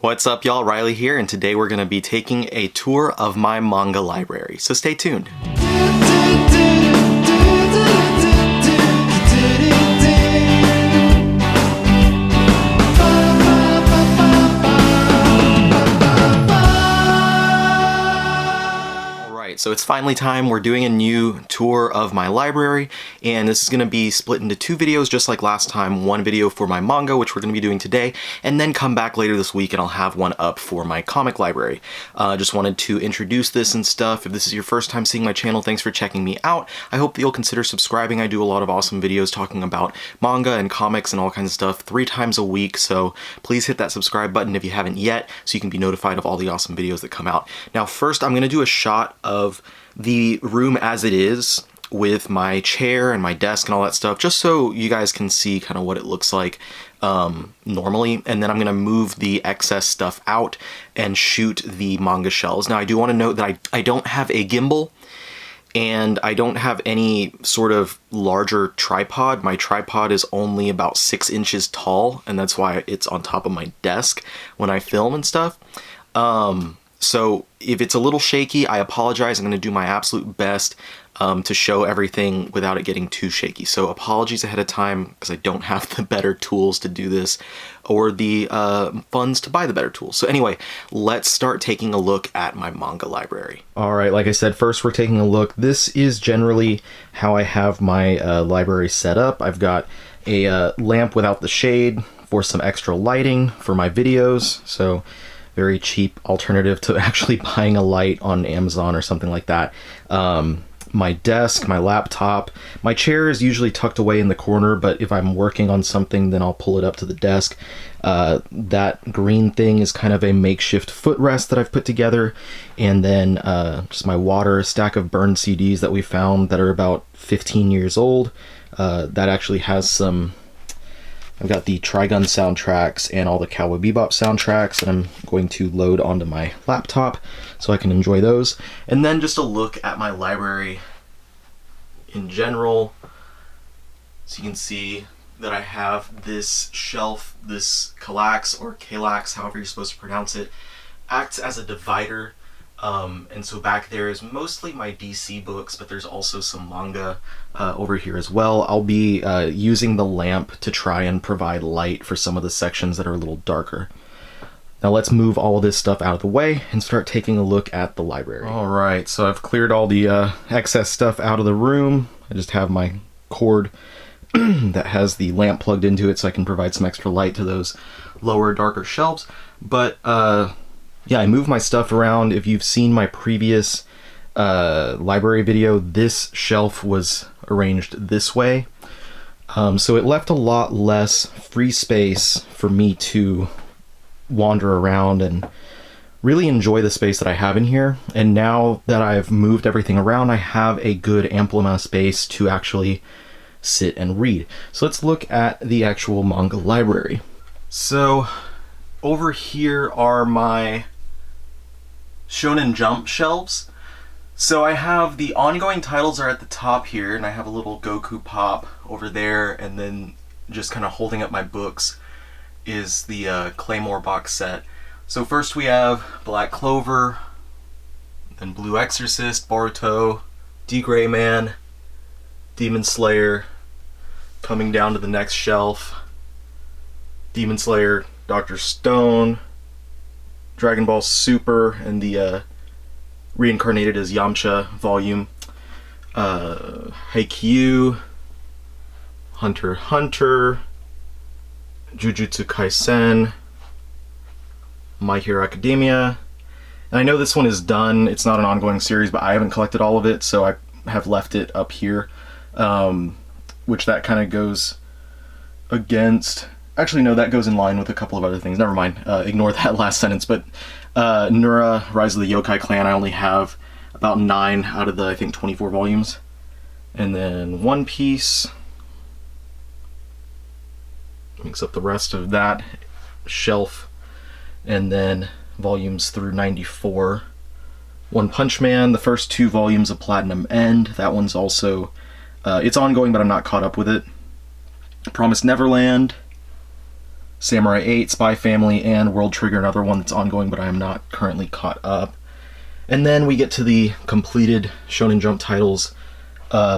What's up, y'all? Riley here, and today we're going to be taking a tour of my manga library, so stay tuned. So it's finally time. We're doing a new tour of my library, and this is going to be split into two videos just like last time. One video for my manga, which we're going to be doing today, and then come back later this week and I'll have one up for my comic library. Just wanted to introduce this and stuff. If this is your first time seeing my channel, thanks for checking me out. I hope that you'll consider subscribing. I do a lot of awesome videos talking about manga and comics and all kinds of stuff 3 times a week, so please hit that subscribe button if you haven't yet so you can be notified of all the awesome videos that come out. Now first I'm going to do a shot of the room as it is with my chair and my desk and all that stuff, just so you guys can see kind of what it looks like normally, and then I'm going to move the excess stuff out and shoot the manga shelves. Now I do want to note that I don't have a gimbal and I don't have any sort of larger tripod. My tripod is only about 6 inches tall, and that's why it's on top of my desk when I film and stuff. So if it's a little shaky, I apologize. I'm going to do my absolute best to show everything without it getting too shaky. So apologies ahead of time because I don't have the better tools to do this or the funds to buy the better tools. So anyway, let's start taking a look at my manga library. All right, like I said, first we're taking a look. This is generally how I have my library set up. I've got a lamp without the shade for some extra lighting for my videos. So very cheap alternative to actually buying a light on Amazon or something like that. My desk, my laptop, my chair is usually tucked away in the corner, but if I'm working on something, then I'll pull it up to the desk. That green thing is kind of a makeshift footrest that I've put together. And then just my water, a stack of burned CDs that we found that are about 15 years old. That actually has some... I've got the Trigun soundtracks and all the Cowboy Bebop soundtracks that I'm going to load onto my laptop so I can enjoy those. And then just a look at my library in general. So you can see that I have this shelf, this Kallax or Kallax, however you're supposed to pronounce it, acts as a divider. And so back there is mostly my DC books, but there's also some manga over here as well. I'll be using the lamp to try and provide light for some of the sections that are a little darker. Now let's move all of this stuff out of the way and start taking a look at the library. All right, so I've cleared all the excess stuff out of the room. I just have my cord that has the lamp plugged into it so I can provide some extra light to those lower, darker shelves. But yeah, I move my stuff around. If you've seen my previous library video, this shelf was arranged this way. So it left a lot less free space for me to wander around and really enjoy the space that I have in here. And now that I've moved everything around, I have a good ample amount of space to actually sit and read. So let's look at the actual manga library. So over here are my Shonen Jump shelves. So I have the ongoing titles are at the top here, and I have a little Goku pop over there, and then just kind of holding up my books is the Claymore box set. So first we have Black Clover, then Blue Exorcist, Boruto, D-Gray Man, Demon Slayer. Coming down to the next shelf, Demon Slayer, Dr. Stone, Dragon Ball Super, and the reincarnated as Yamcha volume, Haikyuu, Hunter x Hunter, Jujutsu Kaisen, My Hero Academia. And I know this one is done, it's not an ongoing series, but I haven't collected all of it, so I have left it up here, which that kind of goes against... Actually, no, that goes in line with a couple of other things. Never mind. Ignore that last sentence. But Nura, Rise of the Yokai Clan, I only have about 9 out of the, I think, 24 volumes. And then One Piece makes up the rest of that shelf. And then volumes through 94. One Punch Man, the first 2 volumes of Platinum End. That one's also, it's ongoing, but I'm not caught up with it. Promised Neverland. Samurai 8, Spy Family, and World Trigger, another one that's ongoing, but I am not currently caught up. And then we get to the completed Shonen Jump titles.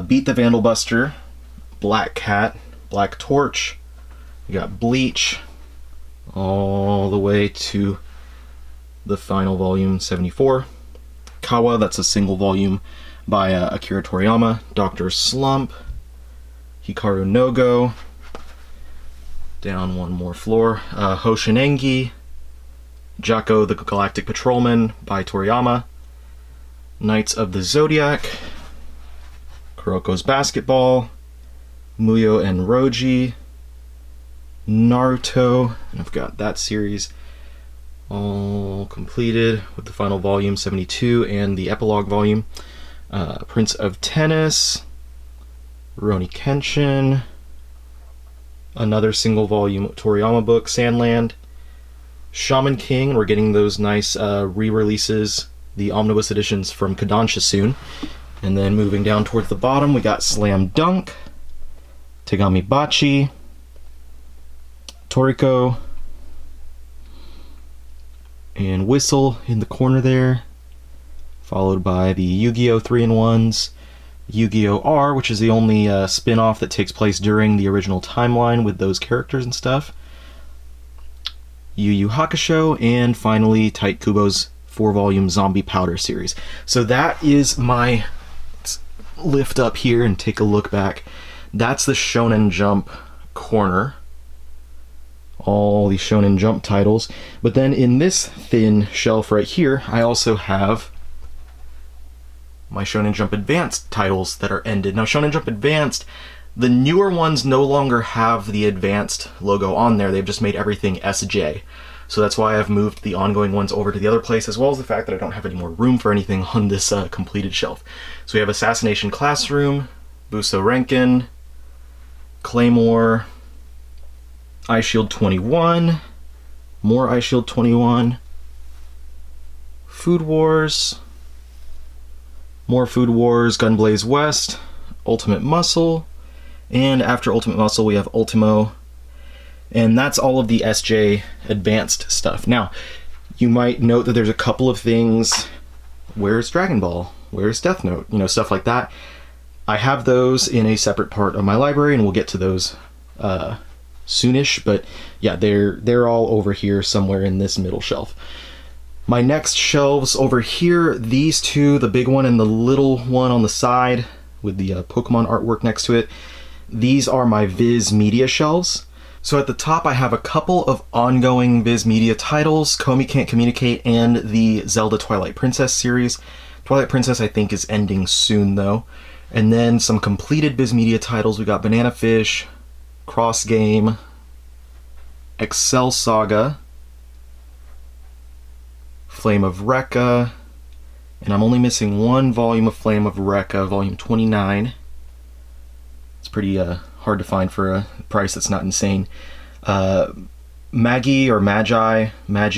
Beat the Vandal Buster, Black Cat, Black Torch, we got Bleach, all the way to the final volume, 74. Kawa, that's a single volume by Akira Toriyama. Dr. Slump, Hikaru no Go, down one more floor, Hoshinengi, Jacko the Galactic Patrolman by Toriyama, Knights of the Zodiac, Kuroko's Basketball, Muyo and Roji, Naruto, and I've got that series all completed with the final volume, 72, and the epilogue volume. Prince of Tennis, Rurouni Kenshin, another single volume Toriyama book, Sandland, Shaman King. We're getting those nice re-releases, the omnibus editions from Kodansha soon. And then moving down towards the bottom, we got Slam Dunk, Tegami Bachi, Toriko, and Whistle in the corner there, followed by the Yu-Gi-Oh! 3-in-1s, Yu-Gi-Oh! R, which is the only spin-off that takes place during the original timeline with those characters and stuff, Yu Yu Hakusho, and finally Tite Kubo's 4-volume Zombie Powder series. So that is my... Let's lift up here and take a look back. That's the Shonen Jump corner. All the Shonen Jump titles. But then in this thin shelf right here, I also have my Shonen Jump Advanced titles that are ended. Now, Shonen Jump Advanced, the newer ones no longer have the Advanced logo on there. They've just made everything SJ. So that's why I've moved the ongoing ones over to the other place, as well as the fact that I don't have any more room for anything on this completed shelf. So we have Assassination Classroom, Buso Renkin, Claymore, Eyeshield 21, more Eyeshield 21, Food Wars, more Food Wars, Gunblaze West, Ultimate Muscle, and after Ultimate Muscle we have Ultimo, and that's all of the SJ Advanced stuff. Now, you might note that there's a couple of things, where's Dragon Ball, where's Death Note, you know, stuff like that. I have those in a separate part of my library, and we'll get to those soonish, but yeah, they're all over here somewhere in this middle shelf. My next shelves over here, these two, the big one and the little one on the side with the Pokemon artwork next to it, these are my Viz Media shelves. So at the top I have a couple of ongoing Viz Media titles, Komi Can't Communicate and the Zelda Twilight Princess series. Twilight Princess I think is ending soon though. And then some completed Viz Media titles. We got Banana Fish, Cross Game, Excel Saga, Flame of Recca, and I'm only missing one volume of Flame of Recca, volume 29. It's pretty hard to find for a price that's not insane. Magi or Magi,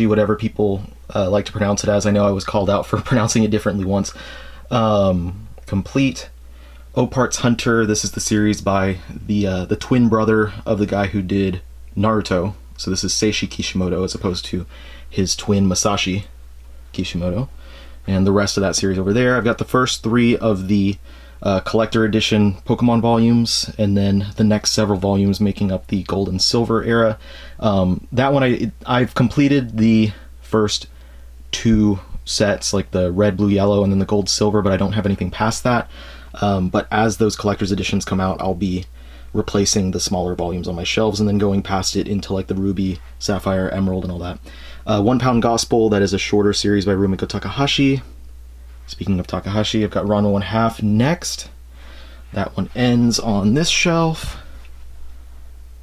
whatever people like to pronounce it as. I know I was called out for pronouncing it differently once. Complete. Opart's Hunter, this is the series by the twin brother of the guy who did Naruto. So this is Seishi Kishimoto as opposed to his twin Masashi Kishimoto. And the rest of that series over there. I've got the first 3 of the collector edition Pokemon volumes, and then the next several volumes making up the Gold and Silver era. That one, I've completed the first 2 sets, like the Red, Blue, Yellow, and then the Gold, Silver, but I don't have anything past that. But as those collector's editions come out, I'll be replacing the smaller volumes on my shelves and then going past it into like the Ruby, Sapphire, Emerald, and all that. 1 Pound Gospel, that is a shorter series by Rumiko Takahashi. Speaking of Takahashi, I've got Ranma 1/2 next. That one ends on this shelf.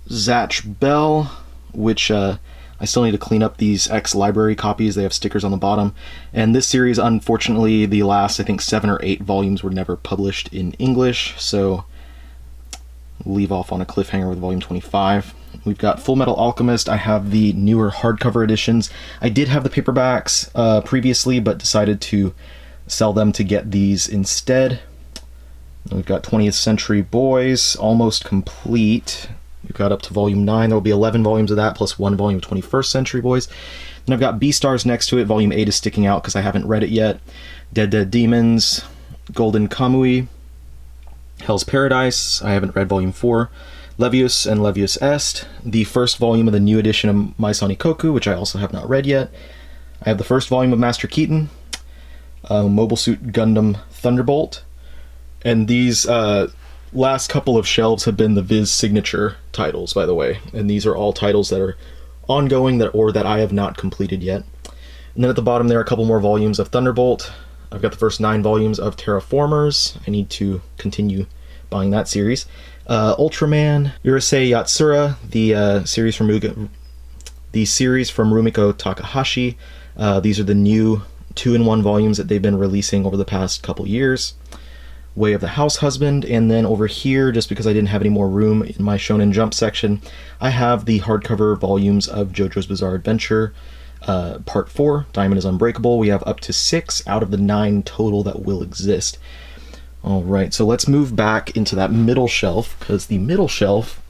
Zatch Bell, which I still need to clean up these ex-library copies. They have stickers on the bottom. And this series, unfortunately, the last, I think, 7 or 8 volumes were never published in English, so leave off on a cliffhanger with volume 25. We've got Full Metal Alchemist. I have the newer hardcover editions. I did have the paperbacks previously, but decided to sell them to get these instead. We've got 20th Century Boys, almost complete. We've got up to volume 9. There will be 11 volumes of that, plus 1 volume of 21st Century Boys. Then I've got Beastars next to it. Volume 8 is sticking out because I haven't read it yet. Dead Dead Demons, Golden Kamui, Hell's Paradise. I haven't read volume 4. Levius and Levius Est. The first volume of the new edition of Maisani Koku, which I also have not read yet. I have the first volume of Master Keaton, Mobile Suit Gundam Thunderbolt. And these last couple of shelves have been the Viz signature titles, by the way. And these are all titles that are ongoing or that I have not completed yet. And then at the bottom there are a couple more volumes of Thunderbolt. I've got the first 9 volumes of Terraformers. I need to continue buying that series. Ultraman, Urusei Yatsura, the series from Rumiko Takahashi. These are the new 2-in-1 volumes that they've been releasing over the past couple years. Way of the House Husband, and then over here, just because I didn't have any more room in my Shonen Jump section, I have the hardcover volumes of JoJo's Bizarre Adventure, Part 4, Diamond is Unbreakable. We have up to 6 out of the 9 total that will exist. Alright, so let's move back into that middle shelf, because the middle shelf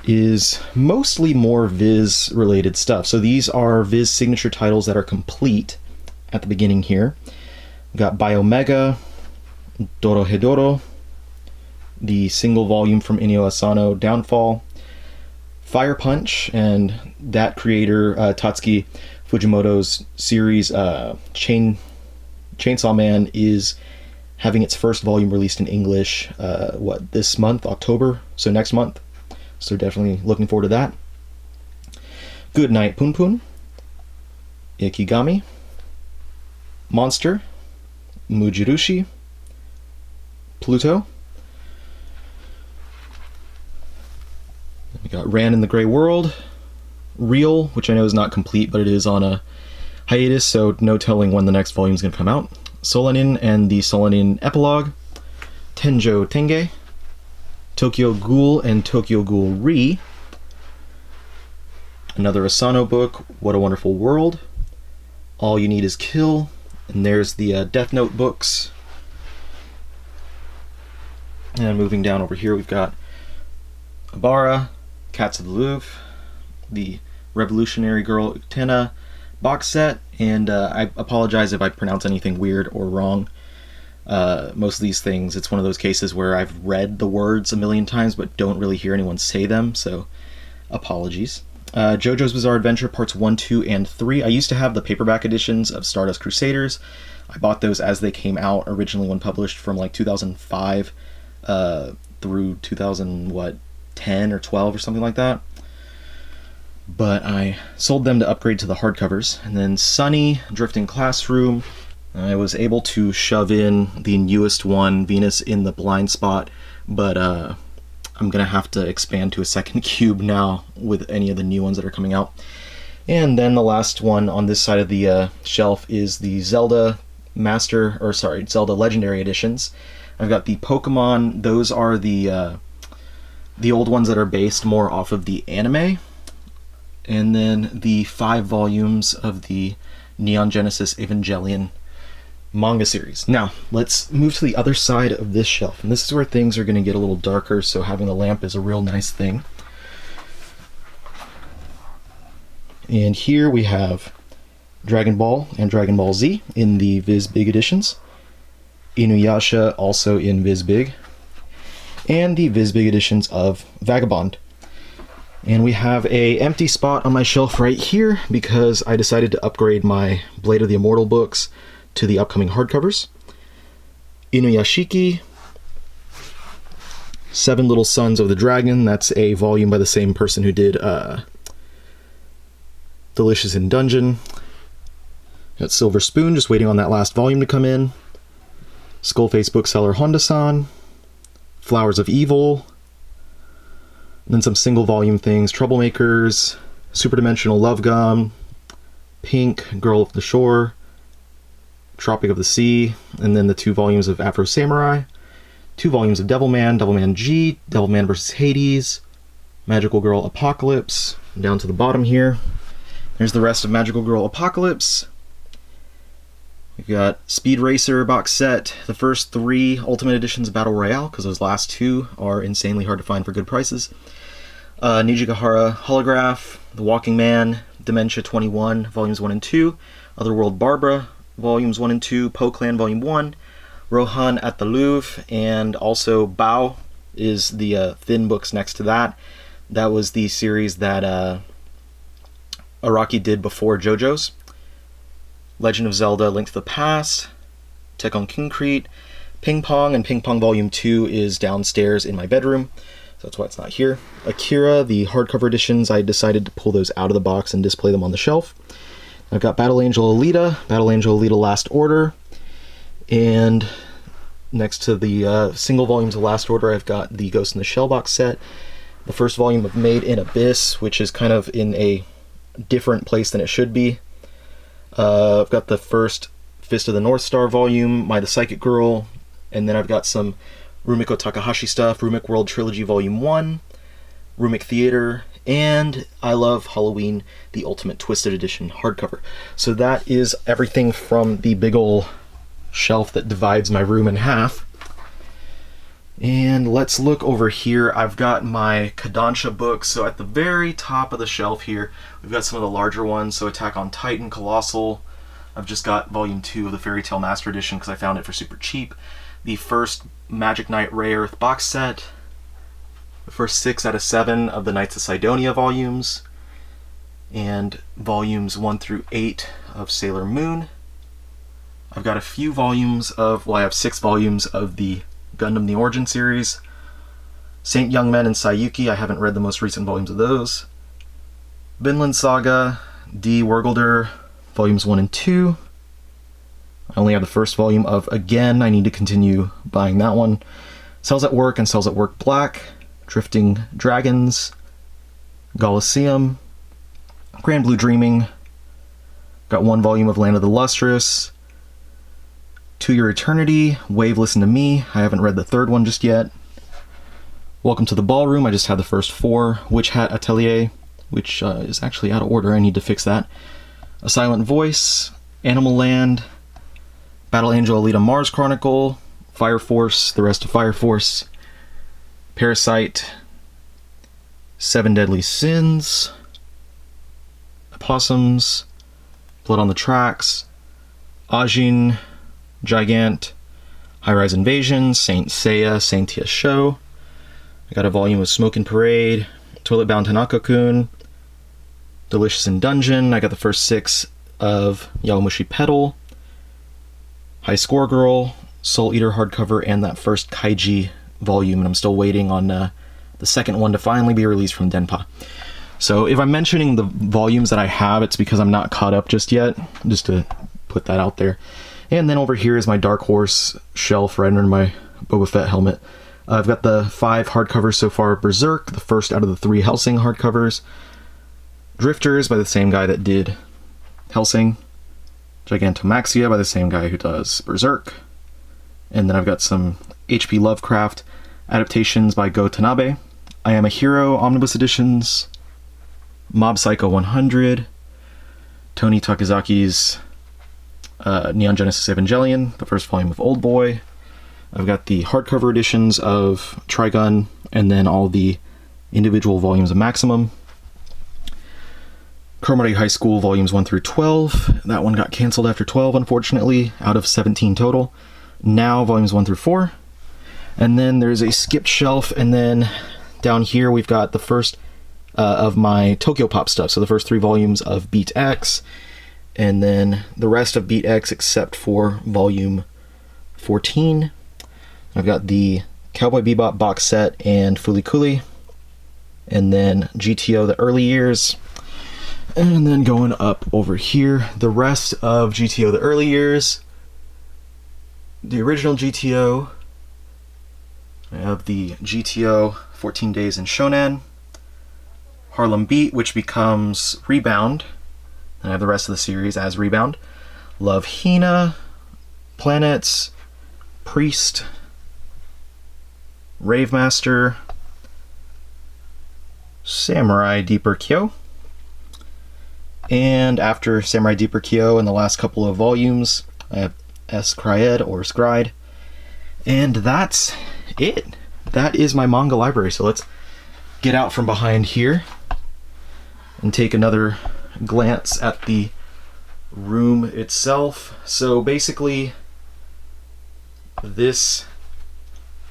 is mostly more Viz related stuff. So these are Viz signature titles that are complete at the beginning here. We've got Biomega, Dorohedoro, the single volume from Inio Asano, Downfall, Fire Punch, and that creator, Tatsuki Fujimoto's series, Chainsaw Man, is having its first volume released in English, this month, October, so next month. So definitely looking forward to that. Good Night Punpun, Ikigami, Monster, Mujirushi, Pluto. We got Ran in the Grey World, Real, which I know is not complete, but it is on a hiatus, so no telling when the next volume is going to come out. Solanin and the Solanin Epilogue, Tenjo Tenge, Tokyo Ghoul and Tokyo Ghoul Re, another Asano book, What a Wonderful World, All You Need Is Kill, and there's the Death Note books. And moving down over here, we've got Abara, Cats of the Louvre, the Revolutionary Girl Utena box set, and I apologize if I pronounce anything weird or wrong. Most of these things, it's one of those cases where I've read the words a million times but don't really hear anyone say them, so apologies. JoJo's Bizarre Adventure Parts 1, 2, and 3. I used to have the paperback editions of Stardust Crusaders. I bought those as they came out originally when published from like 2005 through 2010 or 12 or something like that. But I sold them to upgrade to the hardcovers. And then Sunny, Drifting Classroom, I was able to shove in the newest one, Venus in the Blind Spot, but I'm gonna have to expand to a second cube now with any of the new ones that are coming out. And then the last one on this side of the shelf is the Zelda Zelda Legendary Editions. I've got the Pokemon. Those are the old ones that are based more off of the anime. And then the 5 volumes of the Neon Genesis Evangelion manga series. Now, let's move to the other side of this shelf. And this is where things are going to get a little darker, so having a lamp is a real nice thing. And here we have Dragon Ball and Dragon Ball Z in the Viz Big editions. Inuyasha also in Viz Big. And the Viz Big editions of Vagabond. And we have a empty spot on my shelf right here because I decided to upgrade my Blade of the Immortal books to the upcoming hardcovers. Inuyashiki, 7 Little Sons of the Dragon. That's a volume by the same person who did Delicious in Dungeon. Got Silver Spoon, just waiting on that last volume to come in. Skullface Bookseller Honda-san. Flowers of Evil. And then some single volume things. Troublemakers, Superdimensional Love Gum, Pink, Girl of the Shore, Tropic of the Sea, and then the 2 volumes of Afro Samurai, 2 volumes of Devilman, Devilman G, Devilman vs. Hades, Magical Girl Apocalypse, and down to the bottom here. There's the rest of Magical Girl Apocalypse. We've got Speed Racer box set, the first 3 Ultimate Editions of Battle Royale, because those last 2 are insanely hard to find for good prices. Nijigahara Holograph, The Walking Man, Dementia 21, Volumes 1 and 2, Otherworld Barbara, Volumes 1 and 2, Po Clan Volume 1, Rohan at the Louvre, and also Bao is the thin books next to that. That was the series that Araki did before JoJo's. Legend of Zelda, Link to the Past, Tekken Concrete, Ping Pong, and Ping Pong Volume 2 is downstairs in my bedroom, so that's why it's not here. Akira, the hardcover editions, I decided to pull those out of the box and display them on the shelf. I've got Battle Angel Alita Last Order, and next to the single volumes of Last Order, I've got the Ghost in the Shell box set, the first volume of Made in Abyss, which is kind of in a different place than it should be. I've got the first Fist of the North Star volume, My the Psychic Girl, and then I've got some Rumiko Takahashi stuff, Rumik World Trilogy Volume 1, Rumik Theater, and I Love Halloween, the Ultimate Twisted Edition hardcover. So that is everything from the big ol' shelf that divides my room in half. And let's look over here. I've got my Kodansha books. So at the very top of the shelf here, we've got some of the larger ones. So Attack on Titan, Colossal. I've just got Volume 2 of the Fairy Tail Master Edition because I found it for super cheap. The first Magic Knight Ray Earth box set. The first 6 out of 7 of the Knights of Sidonia volumes. And volumes 1 through 8 of Sailor Moon. I've got a few volumes of, well, I have 6 volumes of the Gundam The Origin series. Saint Young Men and Sayuki, I haven't read the most recent volumes of those. Vinland Saga, D. Wergelder, volumes 1 and 2. I only have the first volume of Again, I need to continue buying that one. Cells at Work and Cells at Work Black, Drifting Dragons, Colosseum, Grand Blue Dreaming, got 1 volume of Land of the Lustrous, To Your Eternity, Wave Listen to Me, I haven't read the 3rd one just yet. Welcome to the Ballroom, I just had the first 4. Witch Hat Atelier, which is actually out of order, I need to fix that. A Silent Voice, Animal Land, Battle Angel Alita Mars Chronicle, Fire Force, the rest of Fire Force, Parasite, 7 Deadly Sins, Opossums, Blood on the Tracks, Ajin, Gigant, High Rise Invasion, Saint Seiya, Saintia Show. I got a volume of Smokin' Parade, Toilet Bound Tanaka-kun, Delicious in Dungeon. I got the first 6 of Yawamushi Pedal, High Score Girl, Soul Eater hardcover, and that first Kaiji volume, and I'm still waiting on the second one to finally be released from Denpa. So if I'm mentioning the volumes that I have, it's because I'm not caught up just yet, just to put that out there. And then over here is my Dark Horse shelf right under my Boba Fett helmet. I've got the 5 hardcovers so far of Berserk, the first out of the 3 Hellsing hardcovers. Drifters by the same guy that did Hellsing. Gigantomaxia by the same guy who does Berserk. And then I've got some H.P. Lovecraft adaptations by Go Tanabe. I Am a Hero Omnibus Editions. Mob Psycho 100. Tony Takizaki's Neon Genesis Evangelion, the first volume of Old Boy. I've got the hardcover editions of Trigun, and then all the individual volumes of Maximum. Cromartie High School volumes 1 through 12. That one got canceled after 12, unfortunately, out of 17 total. Now volumes 1 through 4. And then there's a skipped shelf, and then down here we've got the first of my Tokyo Pop stuff. So the first 3 volumes of Beat X, and then the rest of Beat X except for volume 14. I've got the Cowboy Bebop box set and Fooly Cooly, and then GTO The Early Years, and then going up over here, the rest of GTO The Early Years, the original GTO. I have the GTO 14 Days in Shonen, Harlem Beat, which becomes Rebound, and I have the rest of the series as Rebound. Love Hina, Planets, Priest, Rave Master, Samurai Deeper Kyo, and after Samurai Deeper Kyo in the last couple of volumes, I have S. Cryed or Scried, and that's it. That is my manga library. So let's get out from behind here and take another glance at the room itself. So basically, this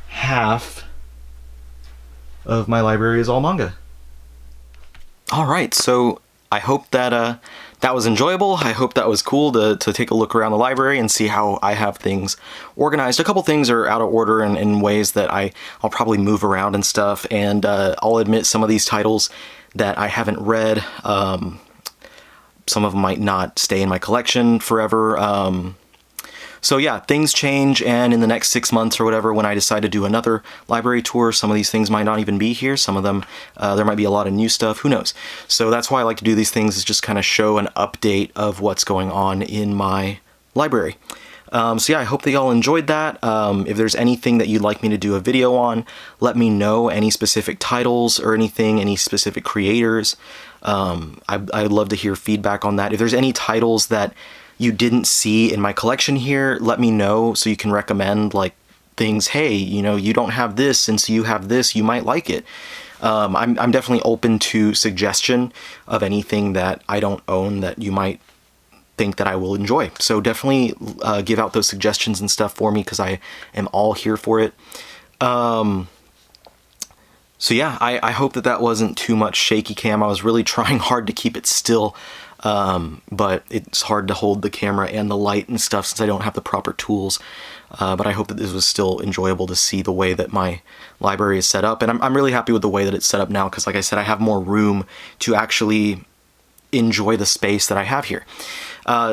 half of my library is all manga. Alright, so I hope that that was enjoyable. I hope that was cool to take a look around the library and see how I have things organized. A couple things are out of order in ways that I'll probably move around and stuff, and I'll admit some of these titles that I haven't read, some of them might not stay in my collection forever. So yeah, things change, and in the next 6 months or whatever, when I decide to do another library tour, some of these things might not even be here. Some of them, there might be a lot of new stuff, who knows. So that's why I like to do these things, is just kind of show an update of what's going on in my library. So yeah, I hope that y'all enjoyed that. If there's anything that you'd like me to do a video on, let me know. Any specific titles or anything, any specific creators. I'd love to hear feedback on that. If there's any titles that you didn't see in my collection here, let me know so you can recommend like things. Hey, you know, you don't have this, since you have this, you might like it. I'm definitely open to suggestion of anything that I don't own that you might think that I will enjoy. So definitely give out those suggestions and stuff for me, because I am all here for it. So yeah, I hope that wasn't too much shaky cam. I was really trying hard to keep it still. But it's hard to hold the camera and the light and stuff since I don't have the proper tools. But I hope that this was still enjoyable to see the way that my library is set up. And I'm really happy with the way that it's set up now, because like I said, I have more room to actually enjoy the space that I have here.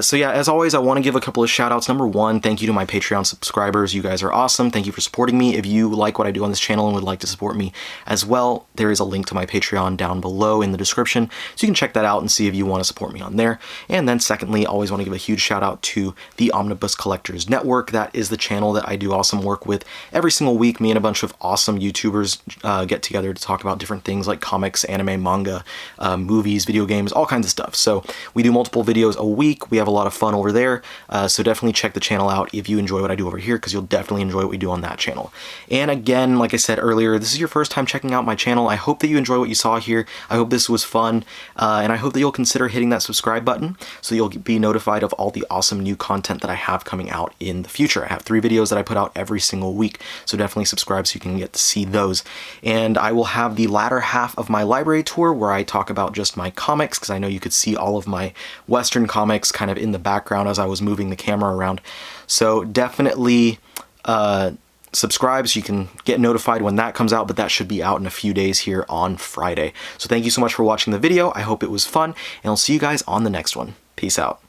So yeah, as always, I want to give a couple of shout outs. Number one, thank you to my Patreon subscribers. You guys are awesome. Thank you for supporting me. If you like what I do on this channel and would like to support me as well, there is a link to my Patreon down below in the description, so you can check that out and see if you want to support me on there. And then secondly, always want to give a huge shout out to the Omnibus Collectors Network. That is the channel that I do awesome work with every single week. Me and a bunch of awesome YouTubers get together to talk about different things like comics, anime, manga, movies, video games, all kinds of stuff. So we do multiple videos a week. We have a lot of fun over there, so definitely check the channel out if you enjoy what I do over here, because you'll definitely enjoy what we do on that channel. And again, like I said earlier, this is your first time checking out my channel. I hope that you enjoy what you saw here. I hope this was fun, and I hope that you'll consider hitting that subscribe button so you'll be notified of all the awesome new content that I have coming out in the future. I have 3 videos that I put out every single week, so definitely subscribe so you can get to see those. And I will have the latter half of my library tour where I talk about just my comics, because I know you could see all of my Western comics kind of in the background as I was moving the camera around. So definitely subscribe so you can get notified when that comes out, but that should be out in a few days here on Friday. So thank you so much for watching the video. I hope it was fun, and I'll see you guys on the next one. Peace out.